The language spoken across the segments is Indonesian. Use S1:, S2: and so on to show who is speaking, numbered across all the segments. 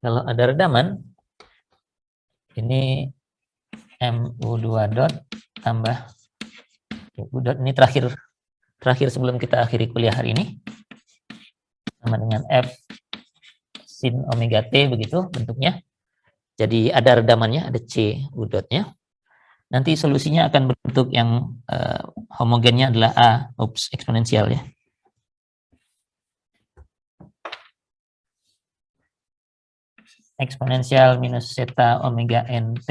S1: Kalau ada redaman, ini MU2 dot tambah U dot, ini terakhir sebelum kita akhiri kuliah hari ini, sama dengan F sin omega T, begitu bentuknya. Jadi ada redamannya, ada C U dotnya. Nanti solusinya akan berbentuk yang homogennya adalah A, eksponensial ya. Eksponensial minus zeta omega nt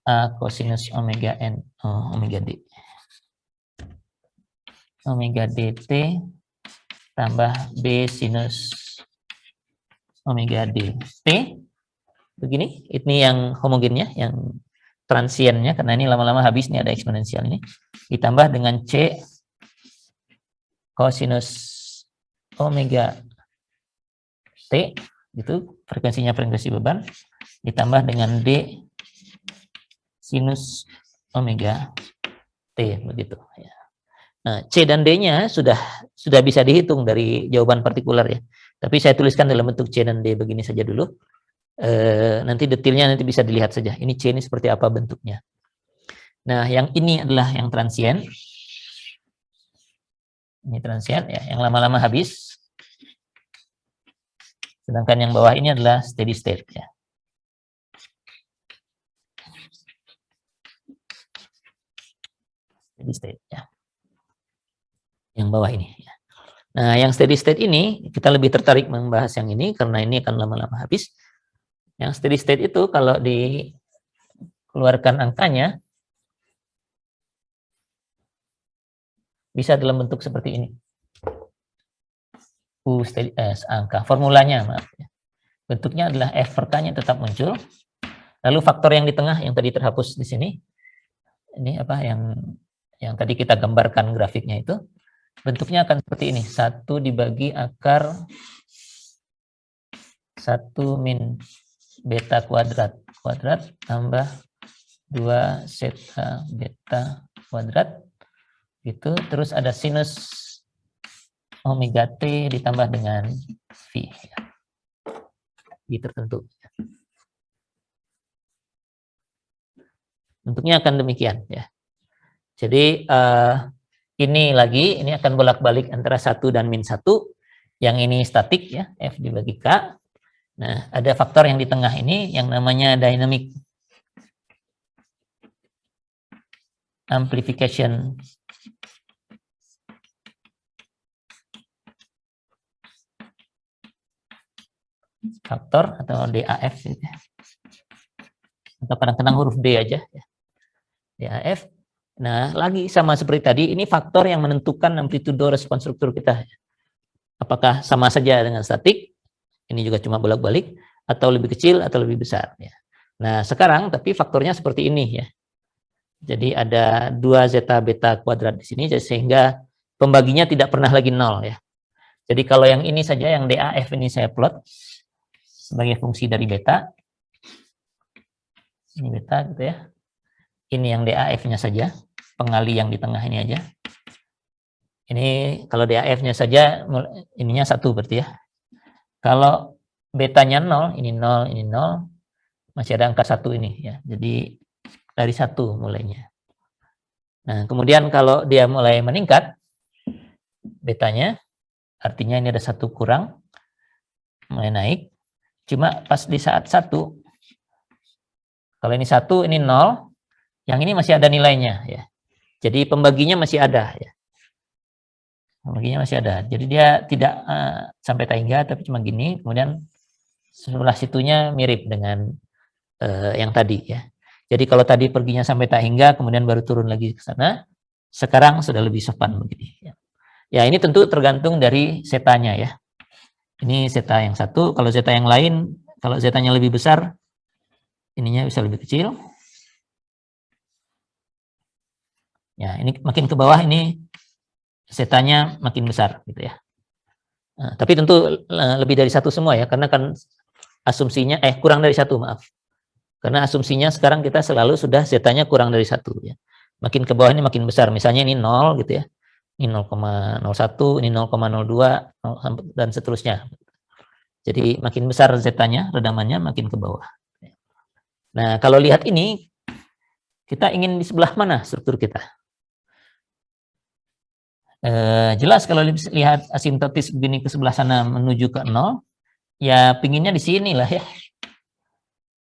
S1: A cosinus omega n omega d. Omega dt tambah B sinus omega d. T begini, ini yang homogennya, yang transiennya, karena ini lama-lama habis, ini ada eksponensial ini. Ditambah dengan C cosinus omega T, itu frekuensinya frekuensi beban, ditambah dengan D sinus omega T, begitu ya. Nah, C dan D-nya sudah bisa dihitung dari jawaban partikular ya. Tapi saya tuliskan dalam bentuk C dan D begini saja dulu. Nanti detailnya nanti bisa dilihat saja. Ini C ini seperti apa bentuknya. Nah, yang ini adalah yang transien. Ini transien ya, yang lama-lama habis. Sedangkan yang bawah ini adalah steady state ya. Steady state ya. Yang bawah ini ya. Nah, yang steady state ini kita lebih tertarik membahas yang ini karena ini akan lama-lama habis. Yang steady state itu kalau dikeluarkan angkanya bisa dalam bentuk seperti ini. Angka formulanya, maaf ya. Bentuknya adalah F per K-nya tetap muncul. Lalu faktor yang di tengah yang tadi terhapus di sini. Ini apa yang tadi kita gambarkan grafiknya itu. Bentuknya akan seperti ini. 1 dibagi akar 1 min beta kuadrat tambah 2 zeta beta kuadrat. Gitu. Terus ada sinus omega T ditambah dengan V. Ya. V tertentu. Bentuknya akan demikian ya. Jadi ini akan bolak-balik antara 1 dan min 1. Yang ini statik ya, F dibagi K. Nah, ada faktor yang di tengah ini yang namanya dynamic amplification faktor atau DAF gitu ya. Atau kadang-kadang huruf D aja ya. DAF. Nah, lagi sama seperti tadi, ini faktor yang menentukan amplitudo respons struktur kita. Apakah sama saja dengan statik, ini juga cuma bolak-balik, atau lebih kecil atau lebih besar ya. Nah, sekarang tapi faktornya seperti ini ya. Jadi ada 2 zeta beta kuadrat di sini sehingga pembaginya tidak pernah lagi 0 ya. Jadi kalau yang ini saja, yang DAF ini saya plot sebagai fungsi dari beta. Ini beta gitu ya. Ini yang DAF-nya saja, pengali yang di tengah ini aja. Ini kalau DAF-nya saja, ininya 1 berarti ya. Kalau betanya 0, ini 0, ini 0, masih ada angka 1 ini ya. Jadi dari 1 mulainya. Nah, kemudian kalau dia mulai meningkat, betanya, artinya ini ada 1 kurang, mulai naik. Cuma pas di saat 1, kalau ini 1, ini 0, yang ini masih ada nilainya ya. Jadi pembaginya masih ada ya. Pembaginya masih ada. Jadi dia tidak sampai tak hingga, tapi cuma gini. Kemudian sebelah situnya mirip dengan yang tadi ya. Jadi kalau tadi perginya sampai tak hingga, kemudian baru turun lagi ke sana. Sekarang sudah lebih sopan begini. Ya, ya ini tentu tergantung dari zetanya ya. Ini zeta yang 1. Kalau zeta yang lain, kalau zetanya lebih besar, ininya bisa lebih kecil. Ya, ini makin ke bawah ini zetanya makin besar gitu ya. Nah, tapi tentu lebih dari 1 semua ya, karena kan asumsinya kurang dari 1, maaf. Karena asumsinya sekarang kita selalu sudah zetanya kurang dari 1 ya. Makin ke bawah ini makin besar. Misalnya ini 0 gitu ya. Ini 0,01, ini 0,02 dan seterusnya. Jadi makin besar zeta-nya, redamannya makin ke bawah. Nah, kalau lihat ini, kita ingin di sebelah mana struktur kita? Jelas kalau lihat asimptotis begini ke sebelah sana menuju ke 0, ya pinginnya di sini lah ya.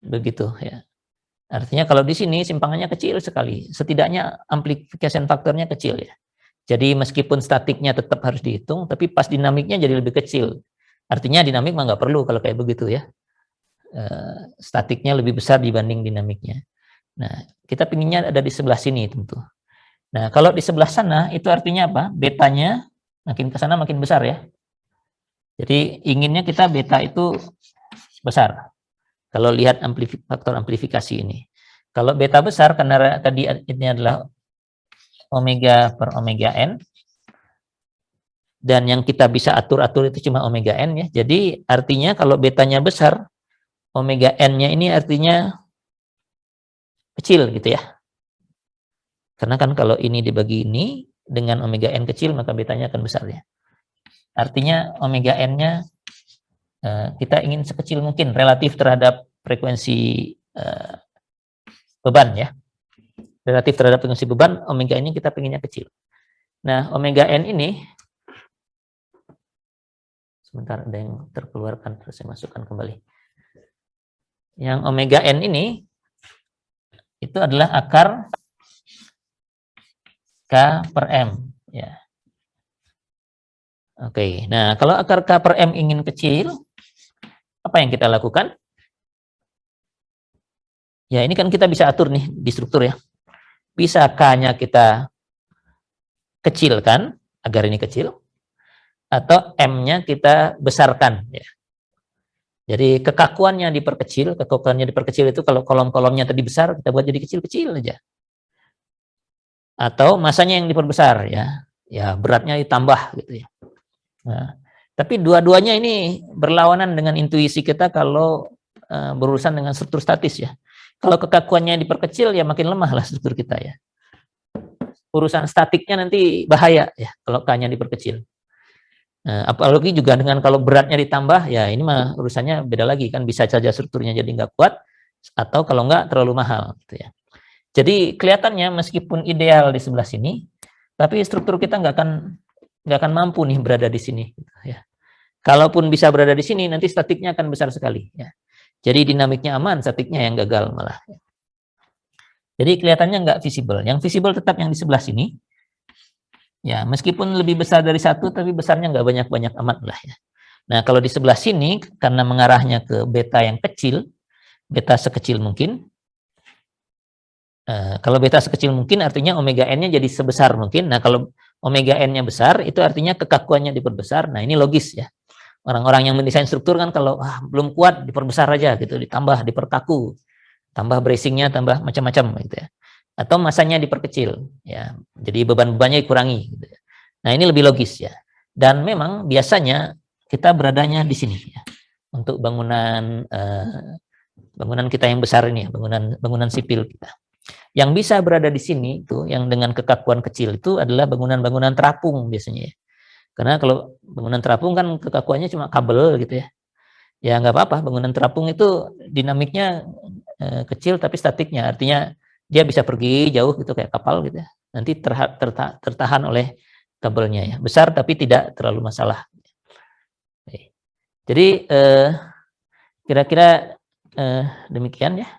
S1: Begitu ya. Artinya kalau di sini simpangannya kecil sekali. Setidaknya amplification faktornya kecil ya. Jadi meskipun statiknya tetap harus dihitung, tapi pas dinamiknya jadi lebih kecil. Artinya dinamik mah nggak perlu kalau kayak begitu ya. Statiknya lebih besar dibanding dinamiknya. Nah, kita pinginnya ada di sebelah sini tentu. Nah, kalau di sebelah sana itu artinya apa? Betanya makin ke sana makin besar ya. Jadi inginnya kita beta itu besar. Kalau lihat faktor amplifikasi ini. Kalau beta besar karena tadi ini adalah omega per omega n. Dan yang kita bisa atur-atur itu cuma omega n ya. Jadi artinya kalau betanya besar, omega n-nya ini artinya kecil gitu ya. Karena kan kalau ini dibagi ini dengan omega n kecil maka betanya akan besar ya. Artinya omega n-nya kita ingin sekecil mungkin relatif terhadap frekuensi beban ya. Relatif terhadap frekuensi beban, omega n ini kita pengennya kecil. Nah, omega n ini sebentar ada yang terkeluarkan, terus saya masukkan kembali. Yang omega n ini itu adalah akar K per M ya. Oke, nah kalau akar K per M ingin kecil, apa yang kita lakukan? Ya ini kan kita bisa atur nih di struktur ya. Bisa K-nya kita kecilkan agar ini kecil, atau M-nya kita besarkan ya. Jadi kekakuannya diperkecil, itu kalau kolom-kolomnya tadi besar, kita buat jadi kecil-kecil aja. Atau masanya yang diperbesar ya. Ya beratnya ditambah gitu ya. Nah, tapi dua-duanya ini berlawanan dengan intuisi kita kalau berurusan dengan struktur statis ya. Kalau kekakuannya diperkecil ya makin lemah lah struktur kita ya. Urusan statiknya nanti bahaya ya kalau K-nya diperkecil. Apalagi juga dengan kalau beratnya ditambah ya ini mah urusannya beda lagi kan, bisa saja strukturnya jadi nggak kuat atau kalau nggak terlalu mahal gitu ya. Jadi kelihatannya meskipun ideal di sebelah sini, tapi struktur kita nggak akan mampu nih berada di sini gitu ya. Kalaupun bisa berada di sini nanti statiknya akan besar sekali ya. Jadi dinamiknya aman, statiknya yang gagal malah. Jadi kelihatannya nggak visible. Yang visible tetap yang di sebelah sini. Ya, meskipun lebih besar dari satu, tapi besarnya nggak banyak-banyak amat lah ya. Nah, kalau di sebelah sini, karena mengarahnya ke beta yang kecil, beta sekecil mungkin. Kalau beta sekecil mungkin, artinya omega n-nya jadi sebesar mungkin. Nah, kalau omega n-nya besar, itu artinya kekakuannya diperbesar. Nah, ini logis ya. Orang-orang yang mendesain struktur kan kalau belum kuat, diperbesar aja gitu, ditambah, diperkaku. Tambah bracingnya, tambah macam-macam gitu ya. Atau masanya diperkecil ya, jadi beban-bebannya dikurangi gitu. Nah ini lebih logis ya, dan memang biasanya kita beradanya di sini ya, untuk bangunan bangunan kita yang besar ini ya, bangunan sipil kita. Yang bisa berada di sini itu yang dengan kekakuan kecil itu adalah bangunan-bangunan terapung biasanya ya. Karena kalau bangunan terapung kan kekakuannya cuma kabel gitu ya, ya nggak apa-apa, bangunan terapung itu dinamiknya kecil tapi statiknya artinya dia bisa pergi jauh gitu kayak kapal gitu ya. Nanti tertahan oleh kabelnya ya. Besar tapi tidak terlalu masalah. Jadi kira-kira demikian ya.